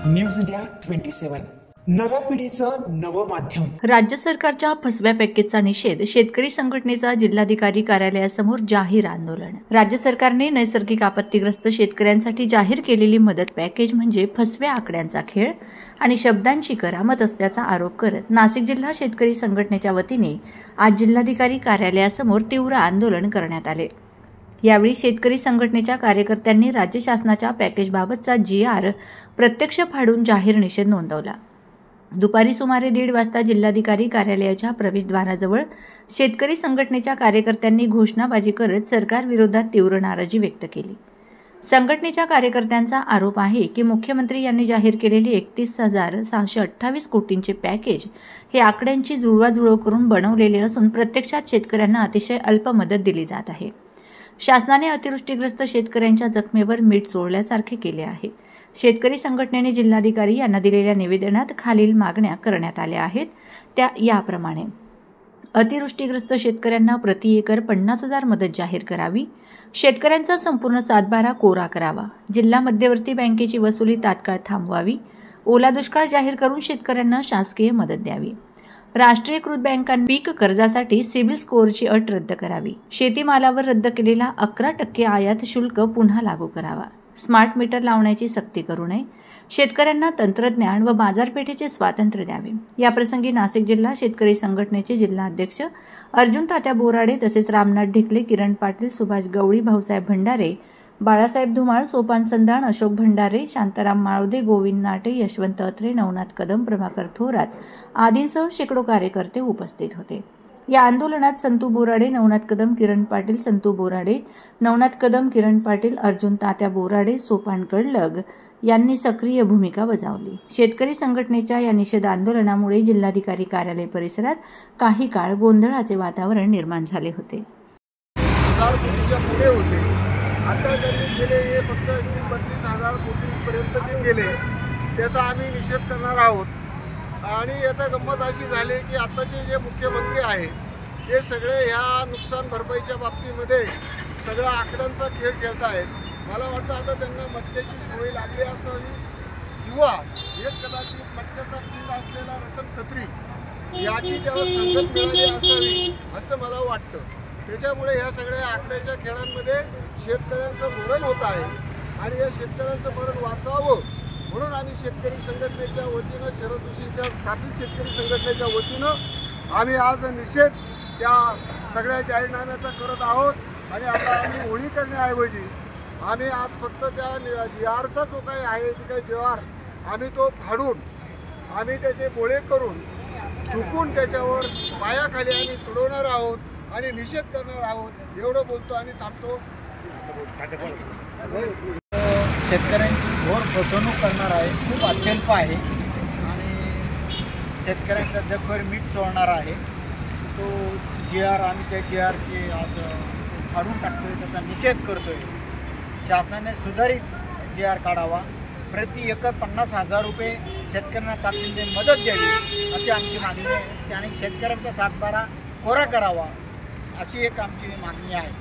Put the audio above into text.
News India 27 नव्या पिढीचं नवं माध्यम। राज्य सरकारच्या फसव्या पॅकेजचा निषेध शेतकरी संघटनेचा जिल्हाधिकारी कार्यालयासमोर जाहीर आंदोलन। राज्य सरकारने नैसर्गिक आपत्तीग्रस्त शेतकऱ्यांसाठी जाहीर केलेली मदत पॅकेज म्हणजे फसव्या आकड्यांचा खेळ आणि शब्दांची करामत असल्याचा आरोप करत नाशिक जिल्हा शेतकरी संघटनेच्या वतीने आज जिल्हाधिकारी कार्यालयासमोर तीव्र आंदोलन करण्यात आले। यावेळी शेतकरी संघटनेच्या कार्यकर्त्यांनी राज्य शासनाच्या पॅकेजबाबतचा GR प्रत्यक्ष फाडून जाहीर निषेध नोंदवला। दुपारी सुमारे 1:30 वाजता जिल्हाधिकारी कार्यालयाच्या प्रवेशद्वाराजवळ शेतकरी संघटनेच्या कार्यकर्त्यांनी घोषणाबाजी करत सरकारविरोधात तीव्र नाराजी व्यक्त केली। संघटनेच्या कार्यकर्त्यांचा आरोप आहे की मुख्यमंत्री यांनी जाहीर केलेले 31,628 कोटींचे पॅकेज हे आकड्यांची जुळवाजुळव करून बनवलेले असून प्रत्यक्षात शेतकऱ्यांना अतिशय अल्प मदत दिली जात आहे। शासनाने अतिवृष्टीग्रस्त शेतकऱ्यांच्या जखमेवर मीठ चोळल्यासारखे केले आहे। शेतकरी संघटनेने जिल्हाधिकारी यांना दिलेल्या निवेदनात खालील मागण्या करण्यात आल्या आहेत त्या याप्रमाणे: अतिवृष्टीग्रस्त शेतकऱ्यांना प्रति एकर 50,000 मदत जाहीर करावी, शेतकऱ्यांचा संपूर्ण सातबारा कोरा करावा, जिल्हा मध्यवर्ती बँकेची वसुली तात्काळ थांबवावी, ओला दुष्काळ जाहीर करून शेतकऱ्यांना शासकीय मदत द्यावी, राष्ट्रीयकृत बँकांनी पीक कर्जासाठी सिबिल स्कोअरची अट रद्द करावी, शेतीमालावर रद्द केलेला 11% आयात शुल्क पुन्हा लागू करावा, स्मार्ट मीटर लावण्याची सक्ती करू नये, शेतकऱ्यांना तंत्रज्ञान व बाजारपेठेचे स्वातंत्र्य द्यावे। याप्रसंगी नाशिक जिल्हा शेतकरी संघटनेचे जिल्हा अध्यक्ष अर्जुन तात्या बोराडे तसेच रामनाथ ढिकले, किरण पाटील, सुभाष गवळी, भाऊसाहेब भंडारे, बाळासाहेब धुमाळ, सोपान संधान, अशोक भंडारे, शांताराम माळुदे, गोविंद नाटे, यशवंत अत्रे, नवनाथ कदम, प्रभाकर थोरात आदींसह शेकडो कार्यकर्ते उपस्थित होते। या आंदोलनात संतू बोराडे, नवनाथ कदम, किरण पाटील, संतू बोराडे, नवनाथ कदम, किरण पाटील, अर्जुन तात्या बोराडे, सोपान कडलग यांनी सक्रिय भूमिका बजावली। शेतकरी संघटनेच्या या निषेध आंदोलनामुळे जिल्हाधिकारी कार्यालय परिसरात काही काळ गोंधळाचे वातावरण निर्माण झाले होते। 10,000 कोटीच्या पुढे होते, आता त्यांनी गेले हे फक्त 32,000 कोटीपर्यंतचे गेले, त्याचा आम्ही निषेध करणार आहोत। आणि आता गंमत अशी झाली की आताचे जे मुख्यमंत्री आहे ते सगळे ह्या नुकसान भरपाईच्या बाबतीमध्ये सगळ्या आकड्यांचा खेळ खेळत आहेत। मला वाटतं आता त्यांना मटक्याची सवय लागली असावी किंवा एक कदाचित मटक्याचा किल्ला असलेला रतन खत्री याची त्याला संगत मिळाली असावी असं मला वाटतं। त्याच्यामुळे ह्या सगळ्या आकड्याच्या खेळांमध्ये शेतकऱ्यांचं मरण होत आहे आणि या शेतकऱ्यांचं मरण वाचावं म्हणून आम्ही शेतकरी संघटनेच्या वतीनं, शरद ऋषींच्या स्थापित शेतकरी संघटनेच्या वतीनं आम्ही आज निषेध त्या सगळ्या जाहीरनाम्याचा करत आहोत। आणि आता आम्ही होळी करण्याऐवजी आम्ही आज फक्त त्या GRचा जो काही आहे ती काही GR आम्ही तो फाडून आम्ही त्याचे बोळे करून झुकून त्याच्यावर पायाखाली आम्ही तुडवणार आहोत आणि निषेध करणार आहोत। एवढं बोलतो आणि थांबतो। शेतकऱ्यांची घोर फसवणूक करणार आहे, खूप अत्यल्प आहे आणि शेतकऱ्यांच्या जखमेवर मीठ चोळणार आहे। तो GR आम्ही त्या GRची आज फाडून टाकतोय, त्याचा निषेध करतोय। शासनाने सुधारित GR काढावा, प्रति एकर 50,000 रुपये शेतकऱ्यांना तातडीने मदत द्यावी अशी आमची मागणी आहे आणि शेतकऱ्यांचा सातबारा कोरा करावा अशी एक आमची मागणी आहे।